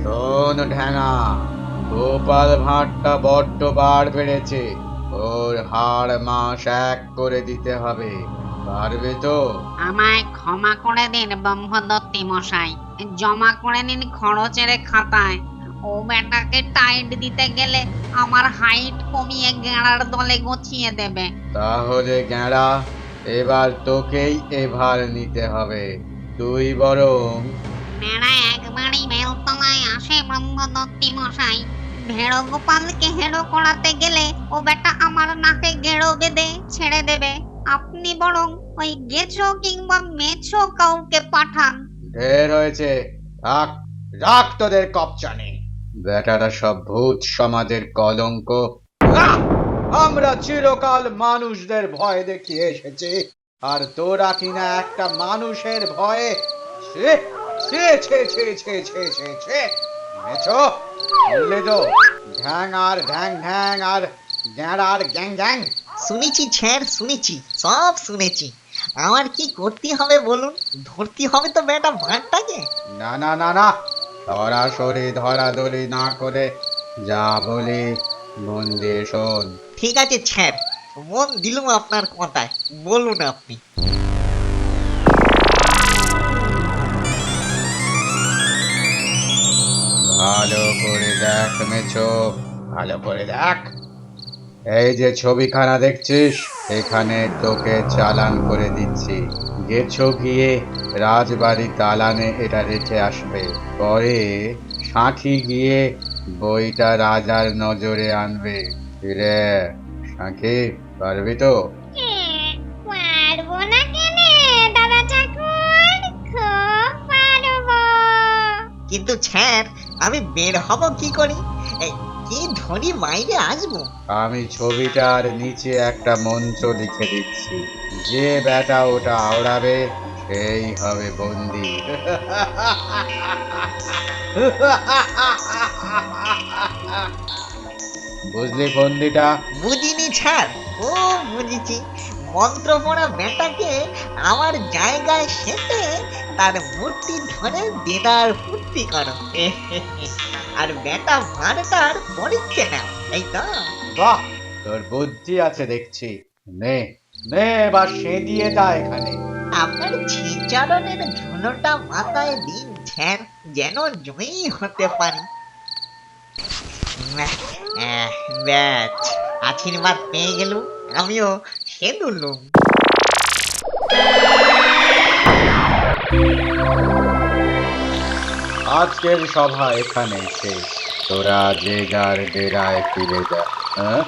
শোন ঢ্যাঙা, গোপাল ভাঁড়টা বড্ড বার বেড়েছে। ওর হাড় মাস এক করে দিতে হবে। পারবে তো? আমায় ক্ষমা করে দিন ব্রহ্মদত্তি মশাই, জমা করে নিন খরচের খাতায়। ও বেটাকে টাইট দিতে গেলে আমার হাইট কমিয়ে গেঁড়ার দলে গছিয়ে দেবে। তাহলে গেঁড়া, এবার তোকেই এভার নিতে হবে। তুই বরং মেয়েরা একবারই বেলতলায় আসে ব্রহ্মদত্তি মশাই। ভেড়ো গোপালকে হেড়ো করাতে গেলে ও বেটা আমার নাকে গেঁড়ো বেঁধে ছেড়ে দেবে। আপনি বরং ওই গেছো কিংবা মেছো কাউকে পাঠান। ঢের হয়েছে। রাখ, রাখ তোদের কপচানে। বেটারা সব ভূত সমাজের কলঙ্ক। আহ! আমরা চিরকাল মানুষদের ভয় দেখিয়ে এসেছি, আর তোরা কিনা একটা মানুষের ভয়ে। ছে ছে ছে ছে ছে ছে ছে ছে। মেছো, শুনলে তো? ঢ্যাং আর ঢ্যাং ঢ্যাং আর গ্যাঁড় আর গ্যাং গ্যাং। শুনেছি স্যার, শুনেছি, সব শুনেছি। আমার কি করতে হবে বলুন? ধরতে হবে তো বেটা ভাঁড়টাকে। না না না না, সরাসরি ধরাধরি না করে যা বলি মন দিয়ে শোন। ঠিক আছে স্যার, মন দিলুম আপনার কথায়, বলুন আপনি। ভালো করে দেখ মেছো, ভালো করে দেখ। এই যে ছবিখানা দেখছিস, এখানে তোকে চালান করে দিচ্ছি। গেছো গিয়ে রাজবাড়ি দালানে এটা রেখে আসবে। পরে সাঁথি গিয়ে বইটা রাজার নজরে আনবে। ফিরে সাঁথি, পারবি তো? পারবো না কেনে দাদা ঠাকুর, খুব পারবো। কিন্তু স্যার, আমি বের হব কি করি? এই, কি ধরি বাইরে আসবো? আমি ছবিটার নিচে একটা মন্ত্র লিখে দিচ্ছি। যে বেটা ওটা আওড়াবে সেই হবে বন্দি। বুঝলি বন্দিটা? বুঝিনি স্যার, ও বুঝেছি। মন্ত্র পড়া বেটাকে আমার জায়গায় সেটে তার মূর্তি ধরে দিদার ফুর্তি করো। আর বেটা ভাঁড়টার পরীক্ষে নাও, এই তো। বাহ, তোর বুদ্ধি আছে দেখছি। নে নে, এবার সেদিয়ে যা এখানে। আপনার শ্রীচরণের ধুলোটা মাথায় দিন স্যার, যেন জয়ী হতে পারি। ব্যাস, আশীর্বাদ পেয়ে গেলুম, আমিও সেদুলুম। আজকের সভা এখানে শেষ। তোরা যে যার ডেরায় ফিরে যা। হ্যাঁ?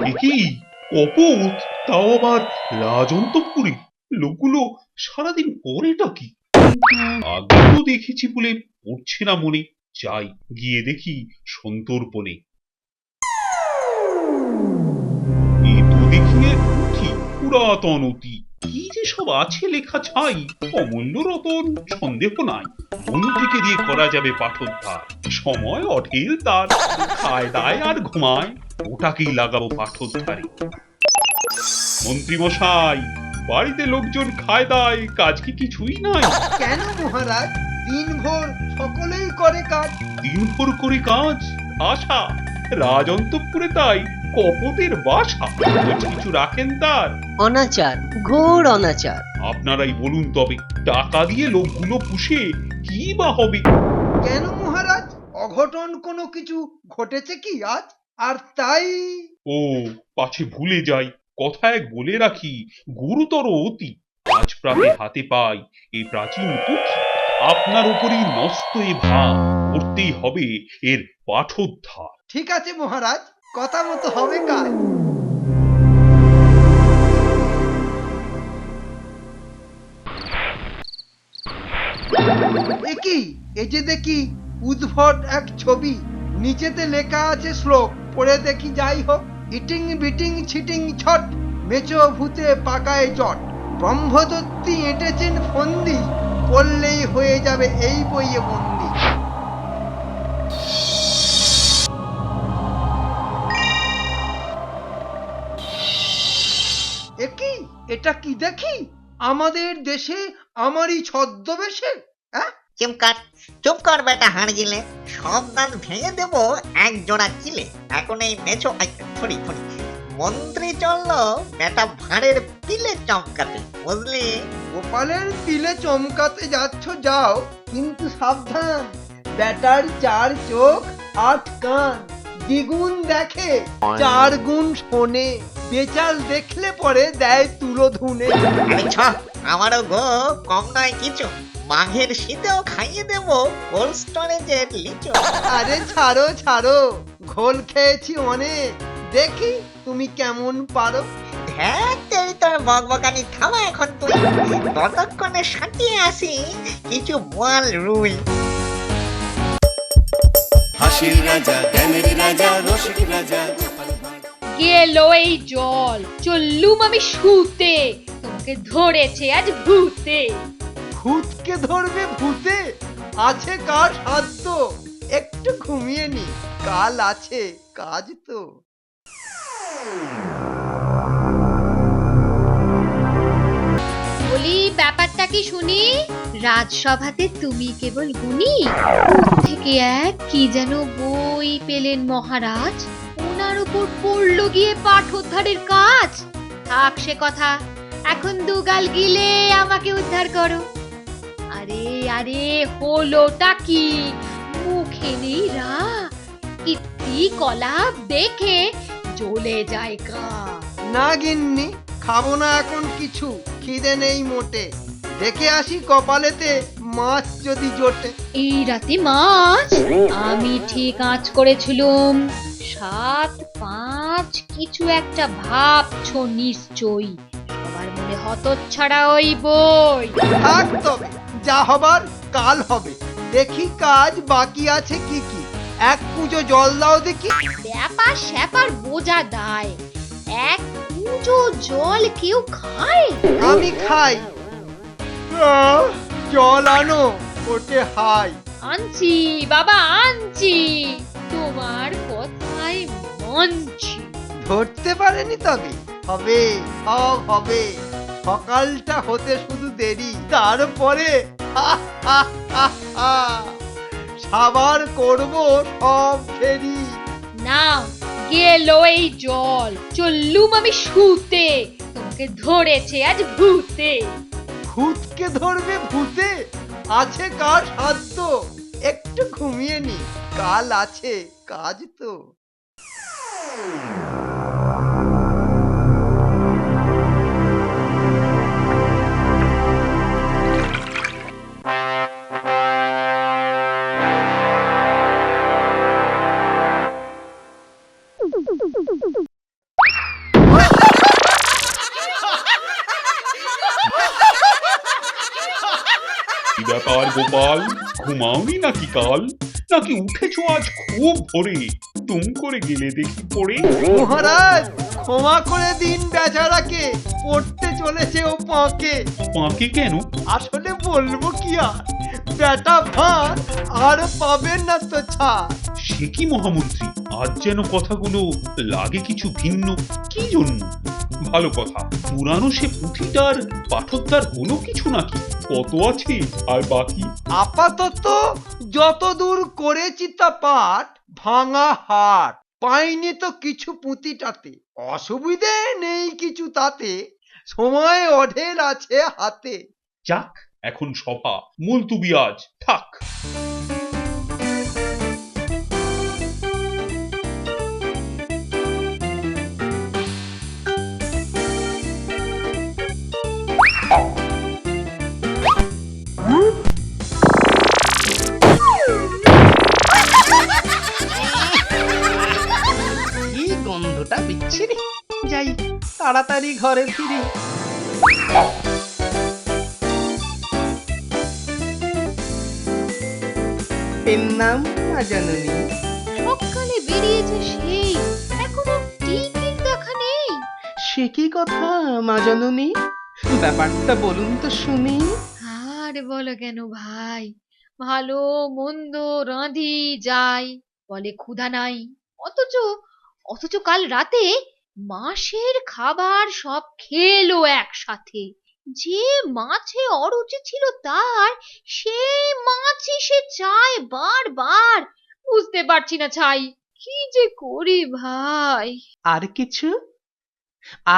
এ কি কপট, তাও আবার রাজন্তপুরে! লোকগুলো সারাদিন করেটা কি? আগে তো দেখেছি বলে পড়ছে না মনে। যাই গিয়ে দেখি সন্তর্পণে। এ তো দেখি এক পুঁথি, পুরাতন অতি। কি যে সব আছে লেখা ছাই, অমূল্য রতন সন্দেহ নাই। মন্ত্রীকে দিয়ে করা যাবে পাঠোদ্ধার। সময় অঢেল তার, খায় দায় আর ঘুমায়, ওটাকেই লাগাবো পাঠোদ্ধারে। মন্ত্রী মশাই, বাড়িতে লোকজন খায় দায়, কাজ কি কিছুই নাই? কেন মহারাজ, দিনভর সকলেই করে কাজ। দিনভর করে কাজ? আশা রাজন্তপুরে তাই কপটের বাসা। খোঁজ কিছু রাখেন তার? অনাচার, ঘোর অনাচার। আপনারাই বলুন তবে, টাকা দিয়ে লোকগুলো পুষে কি বা হবে? কেন মহারাজ, অঘটন কোনো কিছু ঘটেছে কি আজ? আর তাই ও, পাছে ভুলে যাই, কথা এক বলে রাখি, গুরুতর অতি। আজ প্রাতে হাতে পাই এই প্রাচীন পুঁথি। আপনার উপরই নষ্ট এ ভাব, করতেই হবে এর পাঠোদ্ধার। ঠিক আছে মহারাজ, কথা মতো হবে কাজ। এ কি? এই যে দেখি উদ্ভট এক ছবি, নিচেতে লেখা আছে শ্লোক, পড়ে দেখি যাই হোক। ইটিং বিটিং ছিটিং ছট, মেচো ভূতে পাকায় জট, ব্রহ্মদত্তি এঁটেছেন ফন্দি, পড়লেই হয়ে যাবে এই বইয়ে বন্দি। এ কি? এটা কি দেখি? আমাদের দেশে আমারই ছদ্মবেশে? হ্যাঁ, চুপ কর বেটা হাড় গিলে, সব দাঁত ভেঙে দেবো এক জোড়া কিলে। এখন এই মেছো থরি থরি মন্ত্রী চললো বেটা ভাঁড়ের পিলে চমকাতে, বুঝলি? গোপালের পিলে চমকাতে যাচ্ছ যাও, কিন্তু সাবধান, ব্যাটার 4 চোখ 8 কান, দ্বিগুণ দেখে 4 গুণ শোনে, বেচাল দেখলে পরে দেয় তুলো ধুনে। আরে ছ, আমারও গো কম নয় কিছু, মাঘের শীতেও খাইয়ে দেবো কোল্ড স্টোরেজের লিচু। আরে ছাড়ো ছাড়ো, ঘোল খেয়েছি অনেক, দেখি তুমি কেমন পারো। ধ্যাত তেরি তোর বকবকানি থামা এখন তুই, ততক্ষণে সাঁটিয়ে আসি কিছু বোয়াল রুই। হাসির রাজা, জ্ঞানের রাজা, রসিক রাজা। গেল এই জল, চললুম আমি শুতে, তোমাকে ধরেছে আজ ভূতে। ভূতকে ধরবে ভূতে? আছে কার সাধ্য, একটু ঘুমিয়ে নি, কাল আছে কাজ তো। বলি ব্যাপারটা কি শুনি, রাজসভাতে তুমি কেবল গুণী, থেকে এক কি যেন বই পেলেন মহারাজ, ওনার উপর পড়লো গিয়ে পাঠোদ্ধারের কাজ। থাক সে কথা, এখন দুগাল গিলে আমাকে উদ্ধার করো। আরে আরে হলোটা কি, মুখে নেই রা, কীর্তি কলাপ দেখে জ্বলে যায় গা। না গিন্নি, খাবো না এখন কিছু, খিদে নেই মোটে, দেখে আসি কপালেতে মাছ যদি জোটে। এই রাতে মাছ? আমি ঠিক আঁচ করেছিলুম 7-5 কিছু একটা ভাবছো নিশ্চয়ই, সবার মনে হতচ্ছাড়া ওই বই। থাক তবে, যা হবার কাল হবে, দেখি কাজ বাকি আছে কি কি। এক পুজো জল দাও দেখি। ব্যাপার স্যাপার বোঝা দায়, এক পুজো জল কেউ খায়? আমি খাই। জল আনো, ওটে হাই। আনছি বাবা আনছি, তোমার কথাই মানছি। ধরতে পারেনি তবে, হবে সব হবে, সকালটা হতে শুধু দেরি, তারপরে সাবার করব সব ফেরি। নাও গেল এই জল, চললুম আমি শুতে, তোমাকে ধরেছে আজ ভূতে। ভূতকে ধরবে ভূতে? আছে কার সাধ্য, একটু ঘুমিয়ে নি, কাল আছে কাজ তো। কি ব্যাপার গোপাল, ঘুমাওনি নাকি কাল? নাকি উঠেছো আজ খুব ভোরে, তুম করে গেলে দেখি পড়ে? মহারাজ ক্ষমা করে দিন, বেচারাকে পড়তে চলেছে ও পাঁকে। পাঁকে কেন? আসলে বলবো কি আর, বেটা ভাঁড় আর পাবেন না তো ছাড়। সে কি মহামন্ত্রী, আজ যেন কথাগুলো লাগে কিছু ভিন্ন, কি জন্য? ভালো কথা, পুরানো সে পুঁথিটার পাঠোদ্ধার হলো কিছু নাকি? কত আছে আর বাকি? আপাতত যতদূর করেছি তা পাঠ, ভাঙা হাট, পাইনি তো কিছু পুঁতিটাতে, অসুবিধে নেই কিছু তাতে, সময় অঢেল আছে হাতে। যাক, এখন সভা মুলতুবি আজ থাক। কি গন্ধটা বিচ্ছিরি, যাই তাড়াতাড়ি ঘরে ফিরি। পেন নাম মাজননী। সকালে বেরিয়েছে সেই, এখনো টিকিট দেখা নেই। সে কি কথা মাজননী, ব্যাপারটা বলুন তো শুনি। আর বলো কেন ভাই, ভালো মন্দ রাঁধি যাই, বলে ক্ষুধা নাই। অথচ অথচ কাল রাতে মাসের খাবার সব খেলো একসাথে। যে মাছে অরুচি ছিল তার, সেই মাছই সে চায় বারবার। বুঝতে পারছি না ছাই, কি যে করি ভাই। আর কিছু,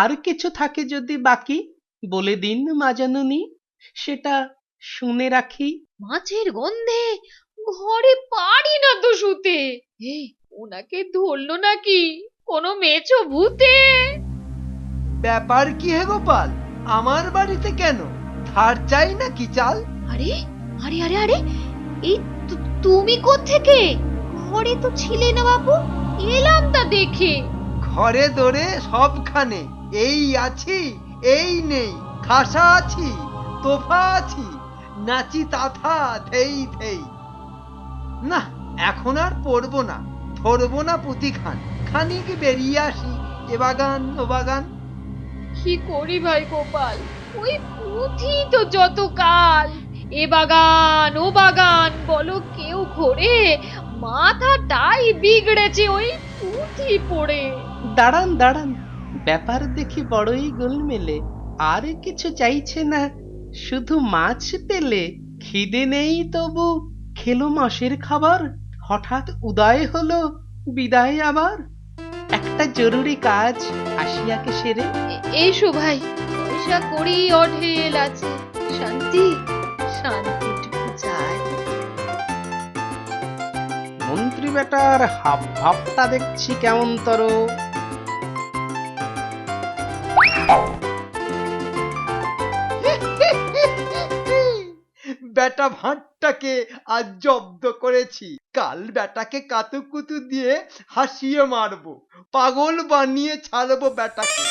আর কিছু থাকে যদি বাকি বলে দিন মাজননী, সেটা শুনে রাখি। মাছের গন্ধে ঘরে পারি না তো শুতে। ওনাকে ধরলো নাকি কোনো মেছো ভূতে? ব্যাপার কি হে গোপাল, আমার বাড়িতে কেন? ধার চাই নাকি চাল? আরে আরে আরে আরে, এই তুমি কোত্থেকে? ঘরে তো ছিলে না বাবু, এলাম তা দেখে। ঘরে দরে সবখানে এই আছি এই নেই, খাসা আছি তোফা আছি, নাচি তাথা ধেই ধেই। না, এখন আর পড়বো না, ধরবো না পুঁতি খান, খানিক বেরিয়ে আসি এ বাগান ও বাগান। কি করি ভাই গোপাল, ওই পুঁথি তো যত কাল, এ বাগান ও বাগান বলো কেউ ঘোরে, মাথাটাই বিগড়েছে ওই পুঁথি পড়ে। দাঁড়ান দাঁড়ান, ব্যাপার দেখি বড়ই গোলমেলে। আর কিছু চাইছে না, শুধু মাছ পেলে। খিদে নেই তবু খেলো মাসের খাবার, হঠাৎ উদয় হলো বিদায় আবার। একটা জরুরি কাজ আসিয়াকে সেরে। এসো ভাই, পয়সা করি অঢেল আছে, শান্তি শান্তিটুকু চাই। মন্ত্রী বেটার হাব ভাবটা দেখছি কেমন তর। বেটা ভাঁটটাকে আজ জব্দ করেছি, কাল বেটাকে কাতুকুতু দিয়ে হাসিয়ে মারবো, পাগল বানিয়ে ছাড়বো বেটাকে।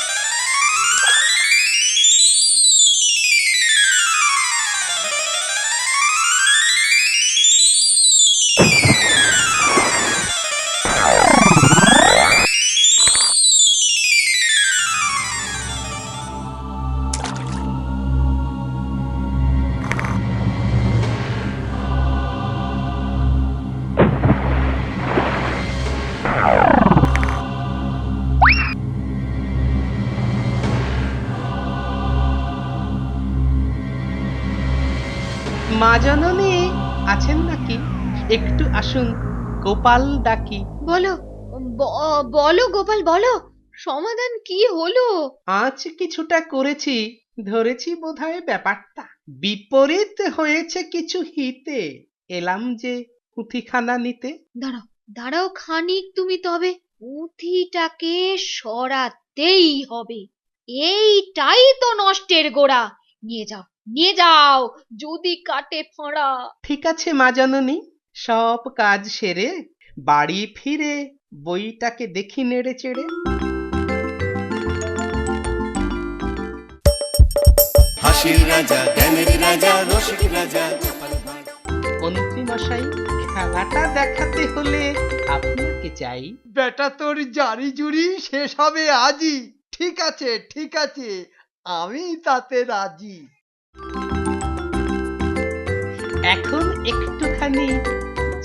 মাজননী আছেন নাকি? একটু আসুন, গোপাল ডাকি। বলো বলো গোপাল বলো, সমাধান কি হলো? আজ কিছুটা করেছি, ধরেছি বোধহয় ব্যাপারটা। বিপরীত হয়েছে কিছু হিতে, এলাম যে পুঁথিখানা নিতে। দাঁড়াও দাঁড়াও খানিক, তুমি তবে পুঁথিটাকে সরাতেই হবে। এইটাই তো নষ্টের গোড়া। নিয়ে যাও নিয়ে যাও, যদি কাটে ফাঁড়া। ঠিক আছে মাজননী, সব কাজ সেরে বাড়ি ফিরে বইটাকে দেখি নেড়ে চেড়ে। হাসির রাজা জ্ঞানের রাজা রসিক রাজা গোপাল ভাঁড়। মন্ত্রী মশাই, খেলাটা দেখাতে হলে আপনাকে চাই। বেটা তোর জারি জুরি শেষ হবে আজই। ঠিক আছে ঠিক আছে, আমি তাতে রাজি। এখন একটুখানি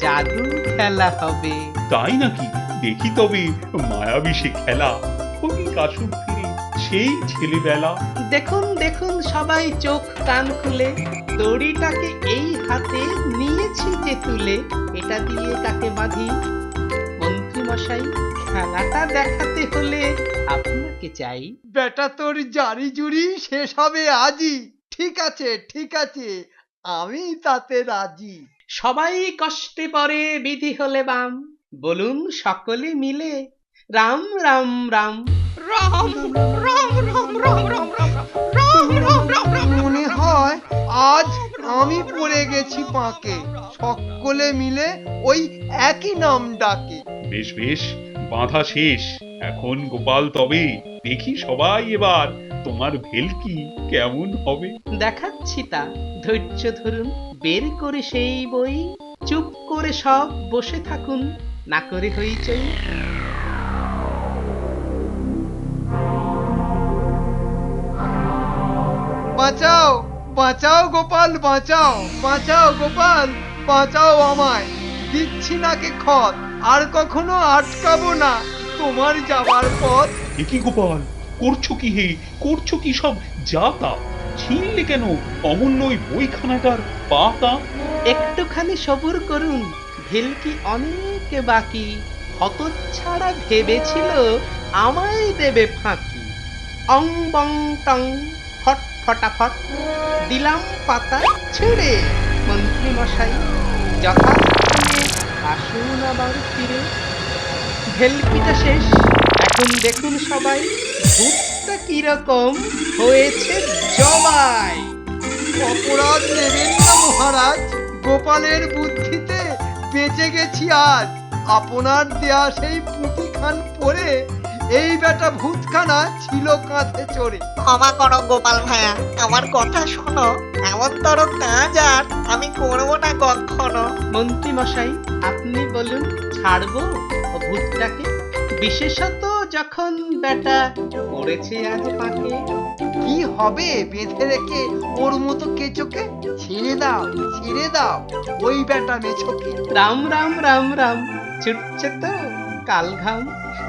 জাদু খেলা হবে। তাই নাকি? দেখি তবে মায়াবী সে খেলা, ফকির কাসুর ফিরে সেই ছেলেবেলা। দেখুন দেখুন সবাই চোখ কান খুলে, দড়িটাকে এই হাতে নিয়েছি যে তুলে, এটা দিয়ে কাকে বাঁধি? মন্ত্রী মশাই, খেলাটা দেখাতে হলে আপনাকে চাই। বেটা তোর জারি জুরি শেষ হবে আজই। ঠিক আছে ঠিক আছে, আমি তাতে রাজি। সবাই কষ্টে পড়ে বিধি হলে বাম, বলুন সকলে মিলে রাম রাম রাম। রাম রাম রাম রাম রাম রাম রাম রাম রাম রাম। মনে হয় আজ আমি পড়ে গেছি পাঁকে, সকলে মিলে ওই একই নাম ডাকে। বেশ বেশ, বাঁধা শেষ এখন গোপাল, তবে দেখি সবাই এবার তোমার ভেলকি কেমন হবে। দেখাচ্ছি তা, ধৈর্য ধরুন, বের করে সেই বই, চুপ করে সব বসে থাকুন, না করে হইচই। বাঁচাও বাঁচাও গোপাল, বাঁচাও বাঁচাও গোপাল, বাঁচাও আমায়, দিচ্ছি নাকে খত, আর কখনো আটকাবো না তোমার যাবার পথ। এ কি গোপাল, করছো কি হে, করছো কি সব যাতা? ছিনলে কেন অমূল্য ওই বইখানাটার পাতা? একটুখানি সবুর করুন, ভেলকি অনেক বাকি, হতচ্ছাড়া ভেবেছিল আমায় দেবে ফাঁকি। অং বং টং ফট ফটাফট দিলাম পাতা ছেড়ে, মন্ত্রী মশাই যথাস্থানে আসুন আবার ফিরে। ভেলকিটা শেষ, এখন দেখুন সবাই ভূতটা কিরকম হয়েছে জবাই। অপরাধ নেবেন না মহারাজ, গোপালের বুদ্ধিতে বেঁচে গেছি আজ। আপনার দেয়া সেই পুঁটি খান পরে এই বেটা ভূতখানা ছিল কাঁধে চড়ে। ক্ষমা করো গোপাল ভাইয়া, আমার কথা শোনো, এমন তর কাজ আর আমি করবো না কখনো। মন্ত্রী মশাই আপনি বলুন, ছাড়বো ও ভূতটাকে? বিশেষত যখন বেটা পড়েছে আজ পাকে। কি হবে বেঁধে রেখে ওর মতো কেচোকে? ছেড়ে দাও ছেড়ে দাও ওই বেটা মেছোকে। রাম রাম রাম রাম, ছুটছে তো কাল ঘাম,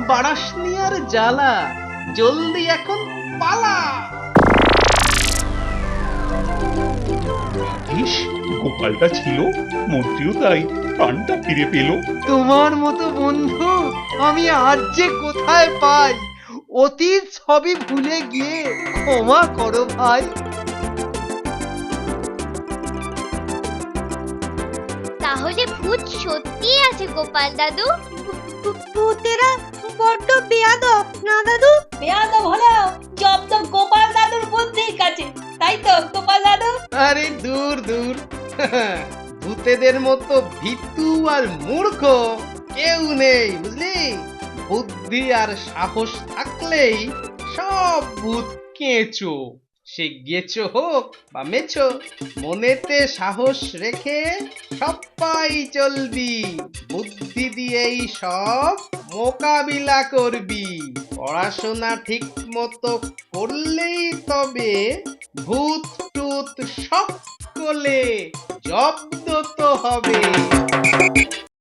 বারাসনি আর জ্বালা, জলদি এখন পালা। ইস, গোপালটা ছিল, মন্ত্রীও তাই প্রাণটা ফিরে পেল। তোমার মতো বন্ধু আমি আজ যে কোথায় পাই, অতীত সবই ভুলে গিয়ে ক্ষমা করো ভাই। তাহলে ভূত সত্যি আছে গোপাল দাদু? ভূতেরা বড্ড বেয়াদব না দাদু? বেয়াদব হলেও জব্দ গোপাল দাদুর বুদ্ধির কাছে, তাই তো গোপাল দাদু? আরে দূর দূর, ভূতেদের মতো ভীতু আর মূর্খ কেউ নেই বুঝলি। বুদ্ধি আর সাহস থাকলেই সব ভূত কেঁচো, সে গেছো হোক বা মেছো, মনেতে সাহস রেখে সবাই চলবি, বুদ্ধি দিয়েই সব মোকাবিলা করবি। পড়াশোনা ঠিক মতো করলেই তবে ভূত টুত সকলে জব্দ তো হবে।